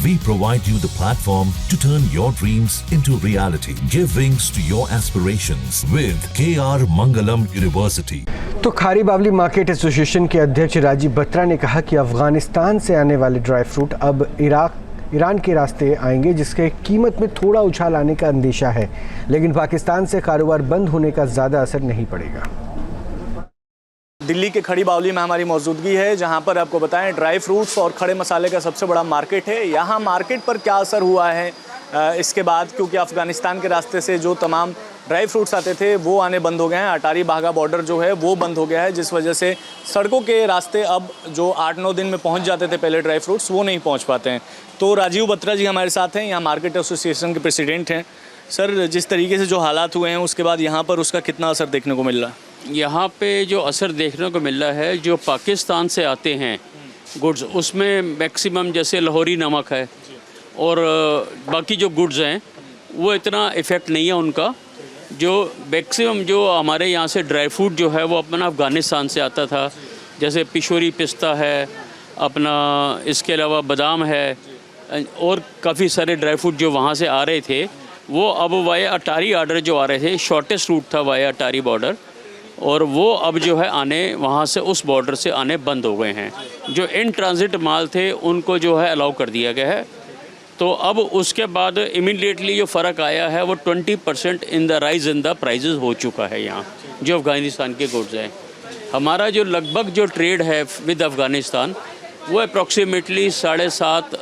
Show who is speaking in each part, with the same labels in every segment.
Speaker 1: We provide you the platform to turn your dreams into reality. Give wings to your aspirations with KR Mangalam University.
Speaker 2: तो खारी बावली market association के अध्यक्ष राजीव बत्रा ने कहा कि अफगानिस्तान से आने वाले ड्राई फ्रूट अब ईरान के रास्ते आएंगे, जिसके कीमत में थोड़ा उछाल आने का अंदेशा है, लेकिन पाकिस्तान से कारोबार बंद होने का ज़्यादा असर नहीं पड़ेगा।
Speaker 3: दिल्ली के खड़ी बावली में हमारी मौजूदगी है, जहां पर आपको बताएं ड्राई फ्रूट्स और खड़े मसाले का सबसे बड़ा मार्केट है। यहां मार्केट पर क्या असर हुआ है इसके बाद, क्योंकि अफ़गानिस्तान के रास्ते से जो तमाम ड्राई फ्रूट्स आते थे वो आने बंद हो गए हैं। अटारी बाघा बॉर्डर जो है वो बंद हो गया है, जिस वजह से सड़कों के रास्ते अब जो 8-9 दिन में पहुंच जाते थे पहले ड्राई फ्रूट्स, वो नहीं पहुंच पाते हैं। तो राजीव बत्रा जी हमारे साथ हैं, यहाँ मार्केट एसोसिएशन के प्रेसिडेंट हैं। सर, जिस तरीके से जो हालात हुए हैं उसके बाद यहाँ पर उसका कितना असर देखने को मिल रहा है?
Speaker 4: यहाँ पे जो असर देखने को मिल रहा है, जो पाकिस्तान से आते हैं गुड्स, उसमें मैक्सिमम जैसे लाहौरी नमक है और बाकी जो गुड्स हैं वो इतना इफ़ेक्ट नहीं है उनका। जो मैक्सिमम जो हमारे यहाँ से ड्राई फ्रूट जो है वो अपना अफ़गानिस्तान से आता था, जैसे पिशोरी पिस्ता है अपना, इसके अलावा बादाम है और काफ़ी सारे ड्राई फ्रूट जो वहाँ से आ रहे थे वो अब वाया अटारी ऑर्डर जो आ रहे थे, शॉर्टेस्ट रूट था वाया अटारी बॉर्डर, और वो अब जो है आने वहाँ से उस बॉर्डर से आने बंद हो गए हैं। जो इन ट्रांजिट माल थे उनको जो है अलाउ कर दिया गया है। तो अब उसके बाद इमीडिएटली जो फ़र्क आया है वो 20% in the rise in the prices हो चुका है यहाँ जो अफ़गानिस्तान के गुड्स हैं। हमारा जो लगभग जो ट्रेड है विद अफ़गानिस्तान वो अप्रॉक्सीमेटली 7.5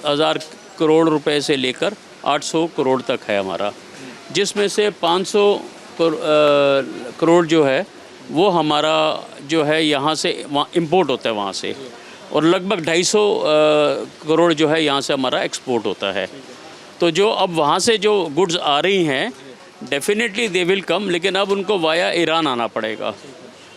Speaker 4: हज़ार करोड़ रुपए से लेकर 800 करोड़ तक है हमारा, जिसमें से 500 करोड़ जो है वो हमारा जो है यहाँ से वहाँ इम्पोर्ट होता है वहाँ से, और लगभग 250 करोड़ जो है यहाँ से हमारा एक्सपोर्ट होता है। तो जो अब वहाँ से जो गुड्स आ रही हैं डेफिनेटली दे विल कम, लेकिन अब उनको वाया ईरान आना पड़ेगा।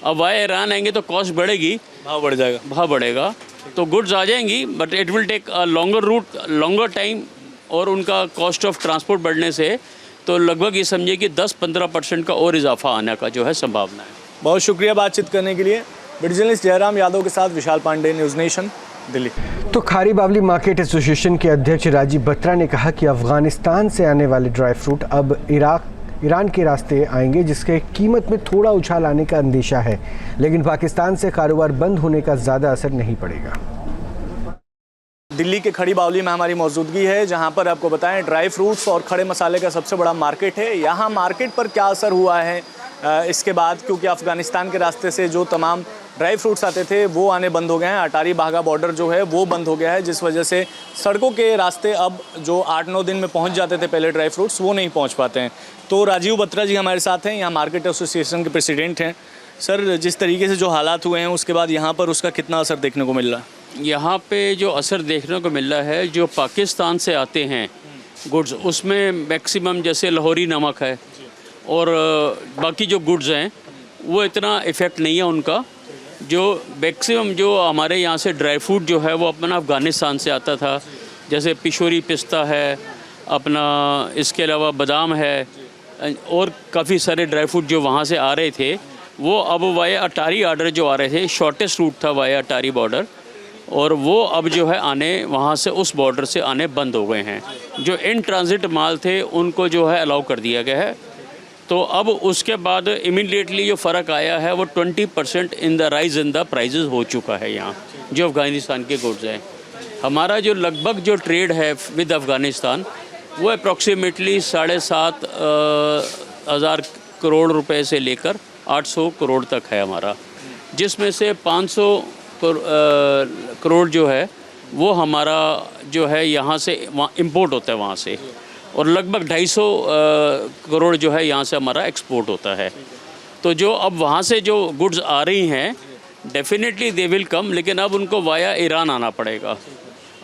Speaker 4: अब वाया ईरान आएंगे तो कॉस्ट बढ़ेगी, भाव बढ़ेगा, तो गुड्स आ जाएंगी, but it will take a longer route, longer time, और उनका कॉस्ट ऑफ ट्रांसपोर्ट बढ़ने से तो लगभग ये समझिए कि 10-15% का और इजाफा आने का जो है संभावना है।
Speaker 3: बहुत शुक्रिया बातचीत करने के लिए। वीडियो जर्नलिस्ट जयराम यादव के साथ विशाल पांडे, न्यूज़ नेशन, दिल्ली।
Speaker 2: तो खारी बावली मार्केट एसोसिएशन के अध्यक्ष राजीव बत्रा ने कहा कि अफगानिस्तान से आने वाले ड्राई फ्रूट अब ईरान के रास्ते आएंगे, जिसके कीमत में थोड़ा उछाल आने का अंदेशा है, लेकिन पाकिस्तान से कारोबार बंद होने का ज़्यादा असर नहीं पड़ेगा।
Speaker 3: दिल्ली के खड़ी बावली में हमारी मौजूदगी है, जहां पर आपको बताएं ड्राई फ्रूट्स और खड़े मसाले का सबसे बड़ा मार्केट है। यहाँ मार्केट पर क्या असर हुआ है इसके बाद, क्योंकि अफ़गानिस्तान के रास्ते से जो तमाम ड्राई फ्रूट्स आते थे वो आने बंद हो गए हैं। अटारी बाघा बॉर्डर जो है वो बंद हो गया है, जिस वजह से सड़कों के रास्ते अब जो 8-9 दिन में पहुंच जाते थे पहले ड्राई फ्रूट्स, वो नहीं पहुंच पाते हैं। तो राजीव बत्रा जी हमारे साथ हैं, यहाँ मार्केट एसोसिएशन के प्रेसिडेंट हैं। सर, जिस तरीके से जो हालात हुए हैं उसके बाद यहाँ पर उसका कितना असर देखने को मिल रहा है?
Speaker 4: यहाँ पे जो असर देखने को मिल रहा है, जो पाकिस्तान से आते हैं गुड्स, उसमें मैक्सिमम जैसे लाहौरी नमक है और बाकी जो गुड्स हैं वो इतना इफ़ेक्ट नहीं है उनका। जो मैक्सिमम जो हमारे यहाँ से ड्राई फ्रूट जो है वो अपना अफ़गानिस्तान से आता था, जैसे पिशोरी पिस्ता है अपना, इसके अलावा बादाम है और काफ़ी सारे ड्राई फ्रूट जो वहाँ से आ रहे थे वो अब वाया अटारी ऑर्डर जो आ रहे थे, शॉर्टेस्ट रूट था वाया अटारी बॉर्डर, और वो अब जो है आने वहाँ से उस बॉर्डर से आने बंद हो गए हैं। जो इन ट्रांजिट माल थे उनको जो है अलाउ कर दिया गया है। तो अब उसके बाद इमीडिएटली जो फ़र्क आया है वो 20% in the rise in the prices हो चुका है यहाँ जो अफ़गानिस्तान के गुड्स हैं। हमारा जो लगभग जो ट्रेड है विद अफ़गानिस्तान वो अप्रॉक्सीमेटली 7.5 हज़ार करोड़ रुपए से लेकर 800 करोड़ तक है हमारा, जिसमें से 500 करोड़ जो है वो हमारा जो है यहाँ से वहाँ इम्पोर्ट होता है वहाँ से, और लगभग 250 करोड़ जो है यहाँ से हमारा एक्सपोर्ट होता है। तो जो अब वहाँ से जो गुड्स आ रही हैं डेफिनेटली दे विल कम, लेकिन अब उनको वाया ईरान आना पड़ेगा।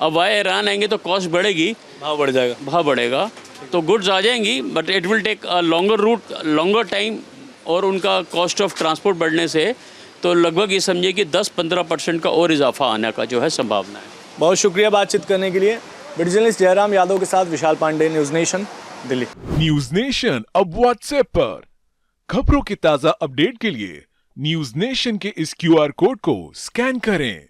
Speaker 4: अब वाया ईरान आएंगे तो कॉस्ट बढ़ेगी, भाव बढ़ेगा, तो गुड्स आ जाएंगी, but it will take a longer route, longer time, और उनका कॉस्ट ऑफ ट्रांसपोर्ट बढ़ने से तो लगभग ये समझिए कि 10-15% का और इजाफा आने का जो है संभावना है।
Speaker 3: बहुत शुक्रिया बातचीत करने के लिए। वीडियो जर्नलिस्ट जयराम यादव के साथ Vishal Pandey, news nation, Delhi.
Speaker 5: News nation अब व्हाट्सएप पर खबरों की ताज़ा अपडेट के लिए न्यूज़ नेशन के इस QR कोड को स्कैन करें।